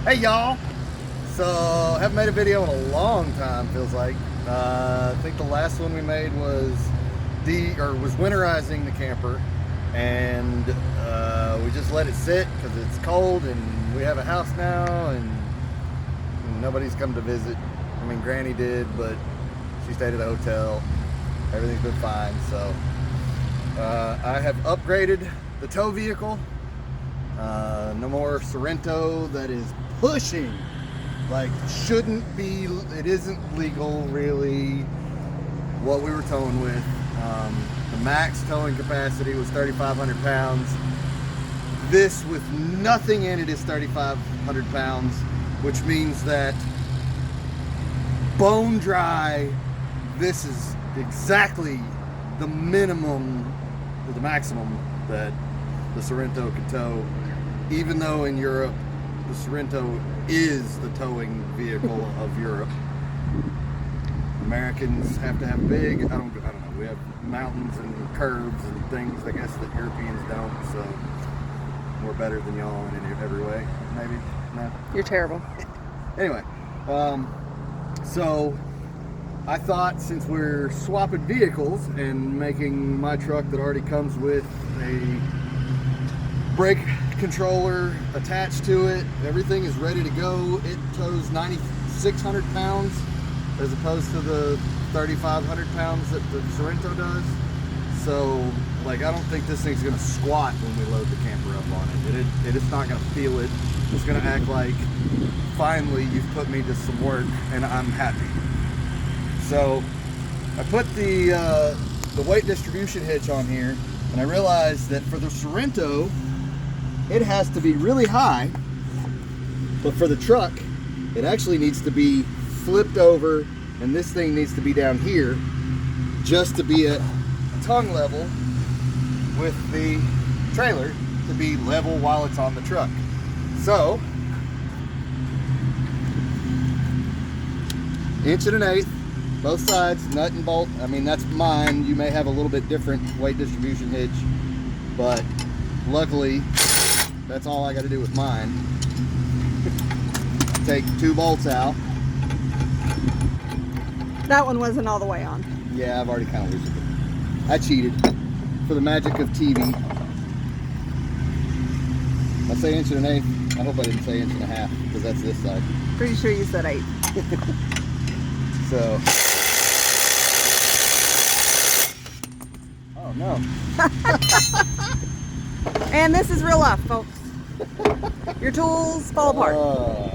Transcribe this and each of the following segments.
Hey y'all! So, haven't made a video in a long time, feels like. I think the last one we made was winterizing the camper, and we just let it sit because it's cold and we have a house now and nobody's come to visit. I mean, Granny did, but she stayed at a hotel. Everything's been fine, so I have upgraded the tow vehicle. No more Sorrento that is pushing, like shouldn't be, it isn't legal really what we were towing with. The max towing capacity was 3,500 pounds. This with nothing in it is 3,500 pounds, which means that bone dry, this is exactly the minimum or the maximum that the Sorrento can tow, even though in Europe the Sorrento is the towing vehicle of Europe. Americans have to have big, I don't know, we have mountains and curves and things, I guess, that Europeans don't, so we're better than y'all in every way, maybe? No? You're terrible. Anyway, so I thought since we're swapping vehicles and making my truck that already comes with a brake controller attached to it, everything is ready to go. It tows 9,600 pounds as opposed to the 3,500 pounds that the Sorrento does. So, like, I don't think this thing's gonna squat when we load the camper up on it. It's not gonna feel it. It's gonna act like, finally, you've put me to some work and I'm happy. So, I put the weight distribution hitch on here, and I realized that for the Sorrento, it has to be really high, but for the truck, it actually needs to be flipped over, and this thing needs to be down here just to be at tongue level with the trailer to be level while it's on the truck. So, 1.1 both sides, nut and bolt. I mean, that's mine. You may have a little bit different weight distribution hitch, but luckily, that's all I got to do with mine. Take 2 bolts out. That one wasn't all the way on. Yeah, I've already kind of loosened it. I cheated for the magic of TV. I say 1.1. I hope I didn't say 1.5 because that's this side. Pretty sure you said 8. So. Oh no. And this is real life, folks. Your tools fall apart.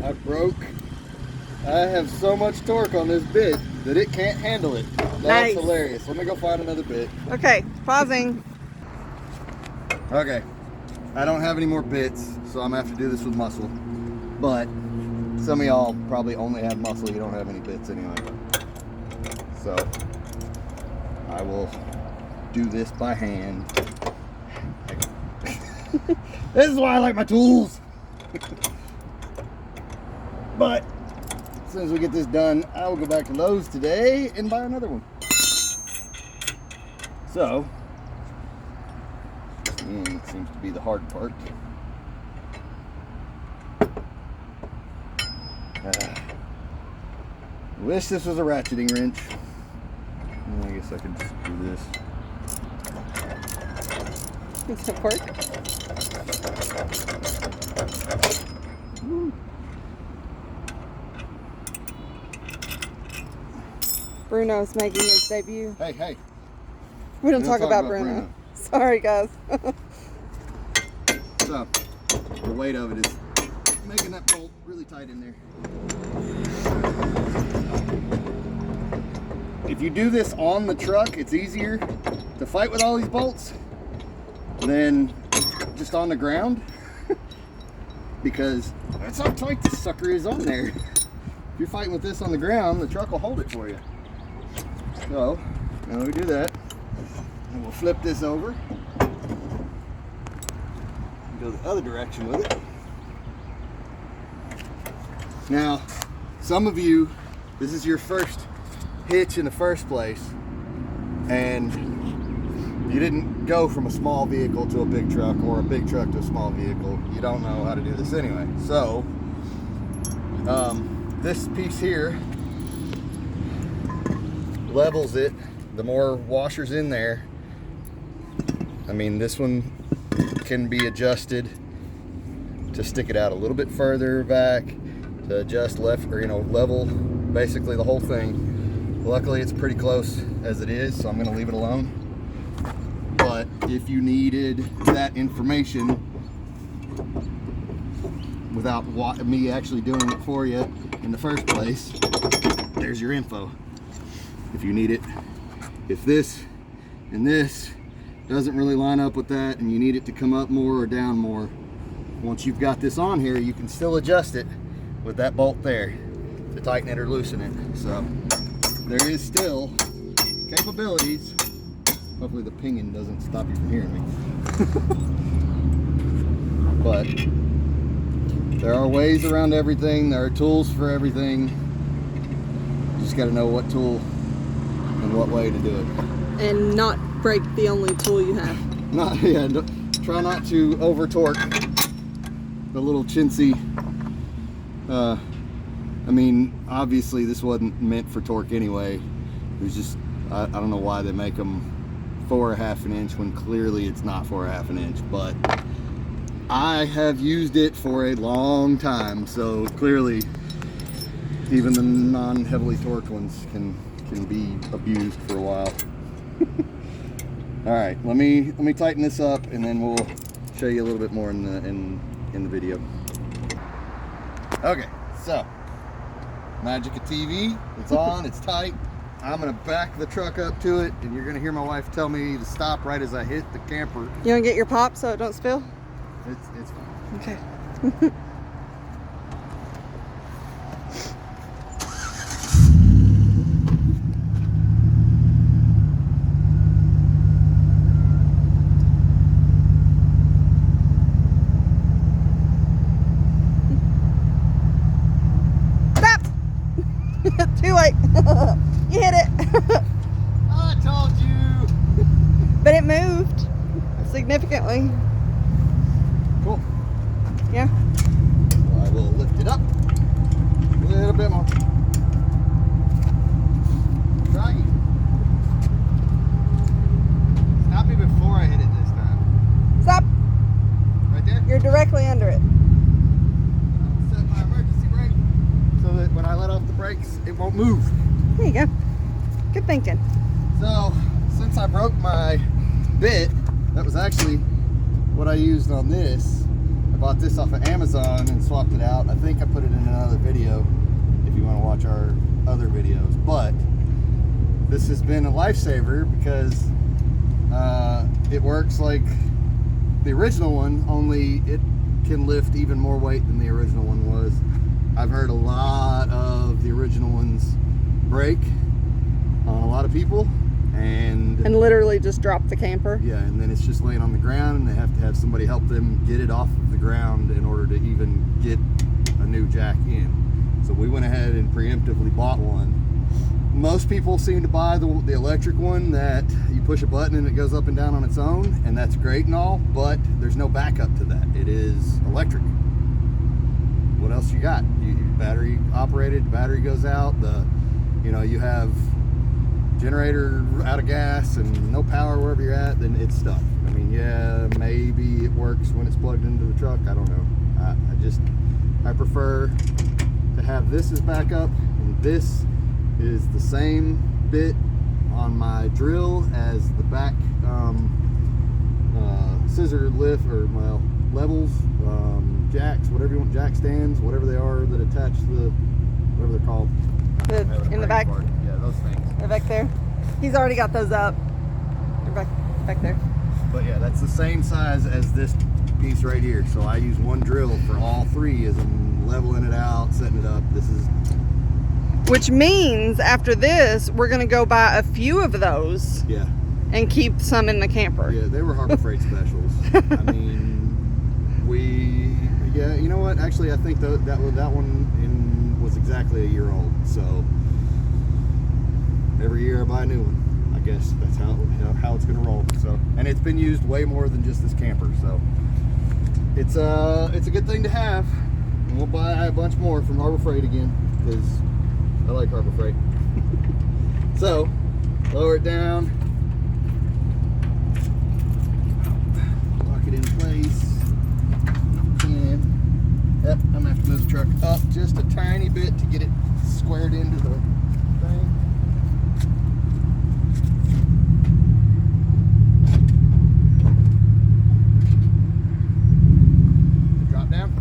I broke. I have so much torque on this bit that it can't handle it. That's nice. Hilarious. Let me go find another bit. Okay, pausing. Okay. I don't have any more bits, so I'm gonna have to do this with muscle. But some of y'all probably only have muscle. You don't have any bits anyway. So I will do this by hand. This is why I like my tools. But as soon as we get this done, I will go back to Lowe's today and buy another one. So, this end seems to be the hard part. Wish this was a ratcheting wrench. I guess I could just do this. It's a work. Bruno's making his debut. Hey, hey. We don't talk about Bruno. Sorry, guys. So, the weight of it is making that bolt really tight in there. If you do this on the truck, it's easier to fight with all these bolts than just on the ground because that's how tight this sucker is on there. If you're fighting with this on the ground, the truck will hold it for you. So, now we do that, and we'll flip this over, go the other direction with it. Now, some of you, this is your first hitch in the first place, and you didn't go from a small vehicle to a big truck or a big truck to a small vehicle. You don't know how to do this anyway. So, This piece here levels it. The more washers in there, I mean, this one can be adjusted to stick it out a little bit further back, to adjust left, or level basically the whole thing. Luckily it's pretty close as it is, so I'm going to leave it alone. But if you needed that information without me actually doing it for you in the first place, there's your info if you need it. If this and this doesn't really line up with that and you need it to come up more or down more, once you've got this on here, you can still adjust it with that bolt there to tighten it or loosen it. So there is still capabilities. Hopefully the pinging doesn't stop you from hearing me. But there are ways around everything. There are tools for everything. You just got to know what tool and what way to do it. And not break the only tool you have. Try not to over torque the little chintzy. I mean, obviously this wasn't meant for torque anyway. It was just, I don't know why they make them 4 1/2 inch when clearly it's not 4 1/2 inch, but I have used it for a long time, so clearly even the non-heavily torqued ones can be abused for a while. All right, let me tighten this up, and then we'll show you a little bit more in the video. Okay, so magic of TV. It's on. It's tight. I'm gonna back the truck up to it, and you're gonna hear my wife tell me to stop right as I hit the camper. You wanna get your pop so it don't spill? It's fine. Okay. Too late. You hit it. I told you. But it moved significantly. Cool. Yeah. I will lift it up a little bit more. Try it. Stop me before I hit it this time. Stop. Right there? You're directly under it. I'll set my emergency brake so that when I let off the brakes, it won't move. There you go. Good thinking. So, since I broke my bit, that was actually what I used on this. I bought this off of Amazon and swapped it out. I think I put it in another video if you want to watch our other videos. But this has been a lifesaver because it works like the original one, only it can lift even more weight than the original one was. I've heard a lot of the original ones break on a lot of people, and literally just drop the camper. Yeah, and then it's just laying on the ground, and they have to have somebody help them get it off of the ground in order to even get a new jack in. So we went ahead and preemptively bought one. Most people seem to buy the electric one that you push a button and it goes up and down on its own, and that's great and all, but there's no backup to that. It is electric. What else you got? Battery operated, battery goes out, you have generator out of gas and no power wherever you're at, then it's stuck. I mean, yeah, maybe it works when it's plugged into the truck. I don't know. I prefer to have this as backup, and this is the same bit on my drill as the back scissor lift, or levels, jacks, whatever you want, jack stands, whatever they are that attach whatever they're called. In the back? Yeah, those things. They're back there. He's already got those up. They're back there. But yeah, that's the same size as this piece right here. So I use one drill for all three as I'm leveling it out, setting it up. Which means after this, we're gonna go buy a few of those. Yeah. And keep some in the camper. Yeah, they were Harbor Freight specials. I mean, you know what? Actually, I think that one was exactly a year old. So every year I buy a new one. I guess that's how it's gonna roll. So, and it's been used way more than just this camper. So it's a good thing to have. And we'll buy a bunch more from Harbor Freight again, because I like Harbor Freight. So, lower it down, lock it in place. And yep, I'm gonna have to move the truck up just a tiny bit to get it squared into the thing. Drop down?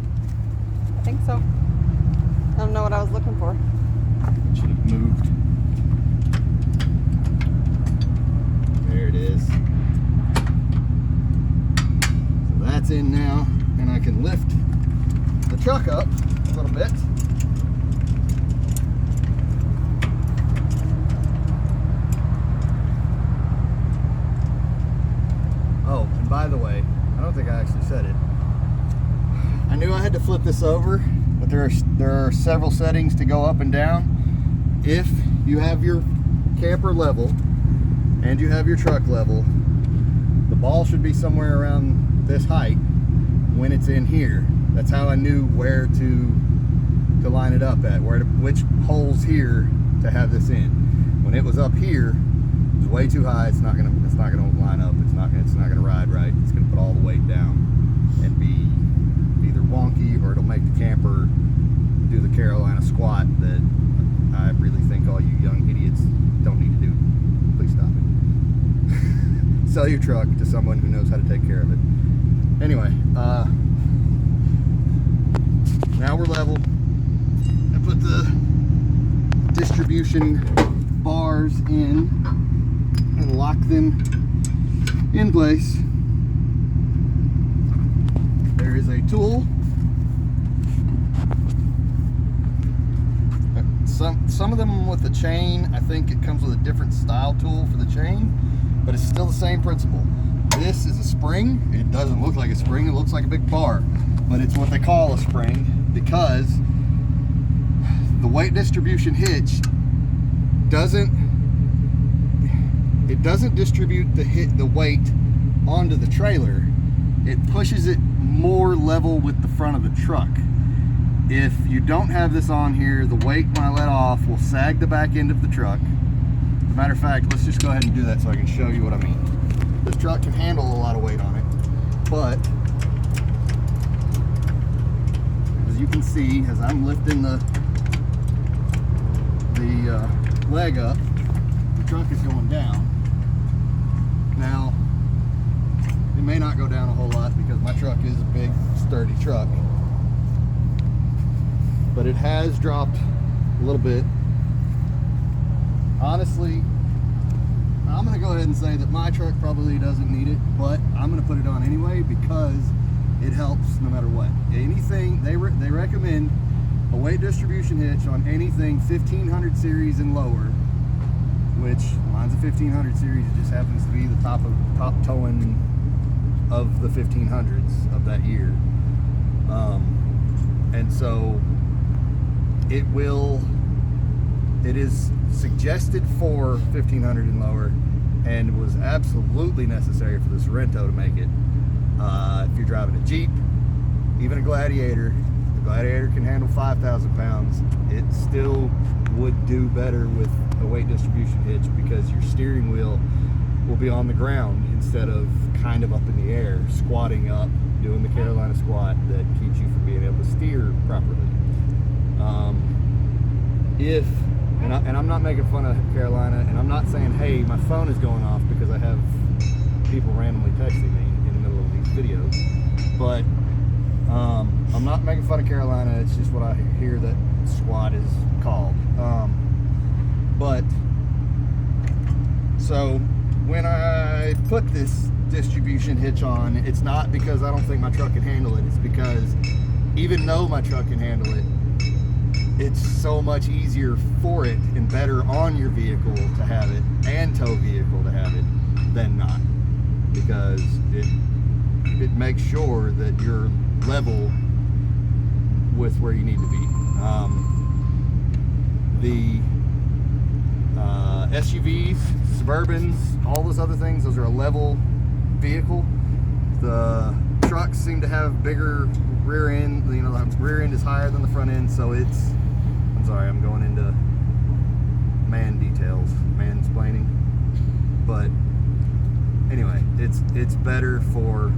I think so. I don't know what I was looking for. Should have moved. There it is. So that's in now, and I can lift the truck up a little bit. Oh, and by the way, I don't think I actually said it. I knew I had to flip this over, but there are several settings to go up and down. If you have your camper level and you have your truck level, the ball should be somewhere around this height when it's in here. That's how I knew where to line it up at, which holes here to have this in. When it was up here, it was way too high. It's not gonna line up. It's not gonna ride right. It's gonna put all the weight down and be either wonky, or it'll make the camper do the Carolina squat that I really think all you young idiots don't need to do. Please stop it. Sell your truck to someone who knows how to take care of it. Anyway, now we're level. I put the distribution bars in and lock them in place. There is a tool. Some of them with the chain, I think it comes with a different style tool for the chain, but it's still the same principle. This is a spring. It doesn't look like a spring, it looks like a big bar, but it's what they call a spring because the weight distribution hitch doesn't distribute the weight onto the trailer. It pushes it more level with the front of the truck. If you don't have this on here, the weight when I let off will sag the back end of the truck. As a matter of fact, let's just go ahead and do that so I can show you what I mean. This truck can handle a lot of weight on it, but as you can see, as I'm lifting the leg up, the truck is going down. Now, it may not go down a whole lot because my truck is a big, sturdy truck, but it has dropped a little bit. Honestly, I'm going to go ahead and say that my truck probably doesn't need it, but I'm going to put it on anyway because it helps no matter what. Anything, they recommend a weight distribution hitch on anything 1500 series and lower, which mine's a 1500 series. It just happens to be the top towing of the 1500s of that year. And so it is suggested for 1500 and lower, and was absolutely necessary for the Sorrento to make it. If you're driving a Jeep, even a Gladiator, the Gladiator can handle 5,000 pounds. It still would do better with a weight distribution hitch because your steering wheel will be on the ground instead of kind of up in the air, squatting up, doing the Carolina squat that keeps you from being able to steer properly. And I'm not making fun of Carolina, and I'm not saying, hey, my phone is going off because I have people randomly texting me in the middle of these videos, but I'm not making fun of Carolina. It's just what I hear that squat is called. But so when I put this distribution hitch on, it's not because I don't think my truck can handle it. It's because even though my truck can handle it, it's so much easier for it and better on your vehicle to have it, and tow vehicle to have it, than not, because it makes sure that you're level with where you need to be. The SUVs, Suburbans, all those other things, those are a level vehicle. The trucks seem to have bigger rear end, you know, the rear end is higher than the front end, so it's, I'm sorry, I'm going into man details, mansplaining, but anyway, it's better for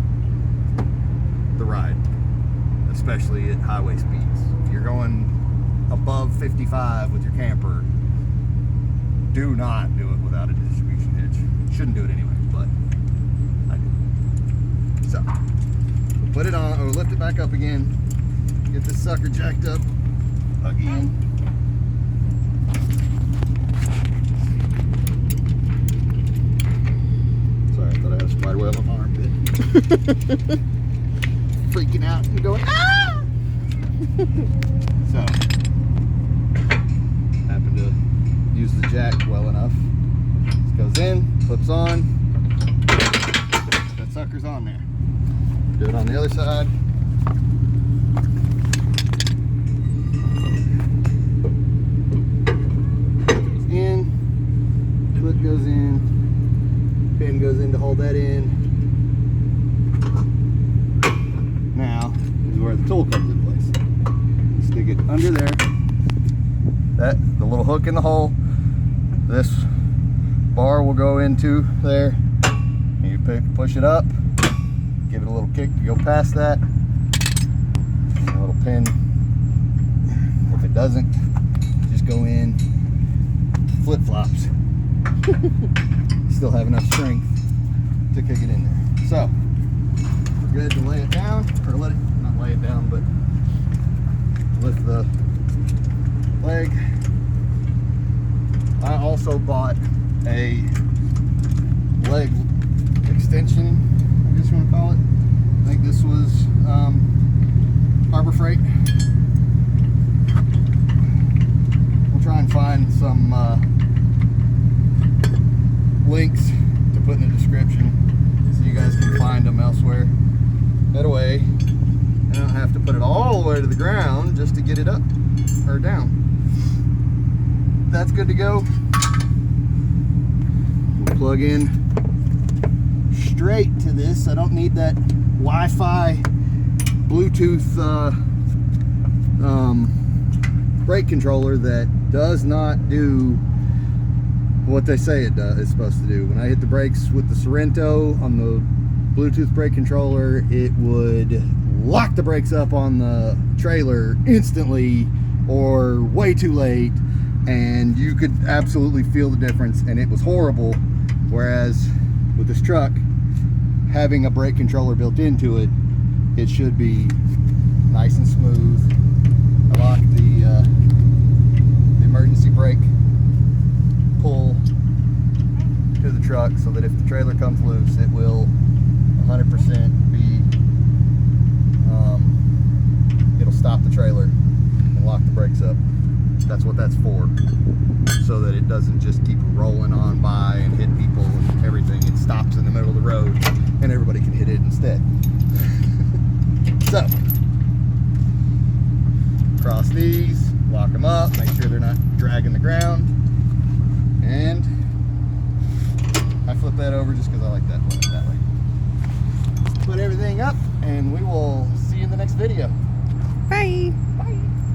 the ride, especially at highway speeds. If you're going above 55 with your camper, do not do it without a distribution hitch. Shouldn't do it anyway, but I do. So, we'll put it on, or lift it back up again, get this sucker jacked up again. Sorry, I thought I had a spider web on my armpit. Freaking out and going, ah! So, happened to use the jack well enough. This goes in, flips on. That sucker's on there. Do it on the other side. Goes in, clip goes in, pin goes in to hold that in. Now is where the tool comes in place. Stick it under there. The little hook in the hole. This bar will go into there. And you push it up, give it a little kick to go past that. And a little pin. If it doesn't, just go in, flip flops. Still have enough strength to kick it in there. So, we're good to lay it down, or not lay it down, but lift the leg. I also bought a leg extension, I guess you want to call it. I think this was Harbor Freight. We'll try and find some links to put in the description so you guys can find them elsewhere. That way, I don't have to put it all the way to the ground just to get it up or down. That's good to go. We'll plug in straight to this. I don't need that Wi-Fi Bluetooth brake controller that does not do what they say it's supposed to do. When I hit the brakes with the Sorrento on the Bluetooth brake controller, it would lock the brakes up on the trailer instantly or way too late, and you could absolutely feel the difference, and it was horrible. Whereas with this truck, having a brake controller built into it, it should be nice and smooth. I locked the emergency brake pull to the truck so that if the trailer comes loose, it will 100% be, it'll stop the trailer and lock the brakes up. That's what that's for, so that it doesn't just keep rolling on by and hit people and everything. It stops in the middle of the road and everybody can hit it instead. So, cross these, lock them up, make sure they're not dragging the ground.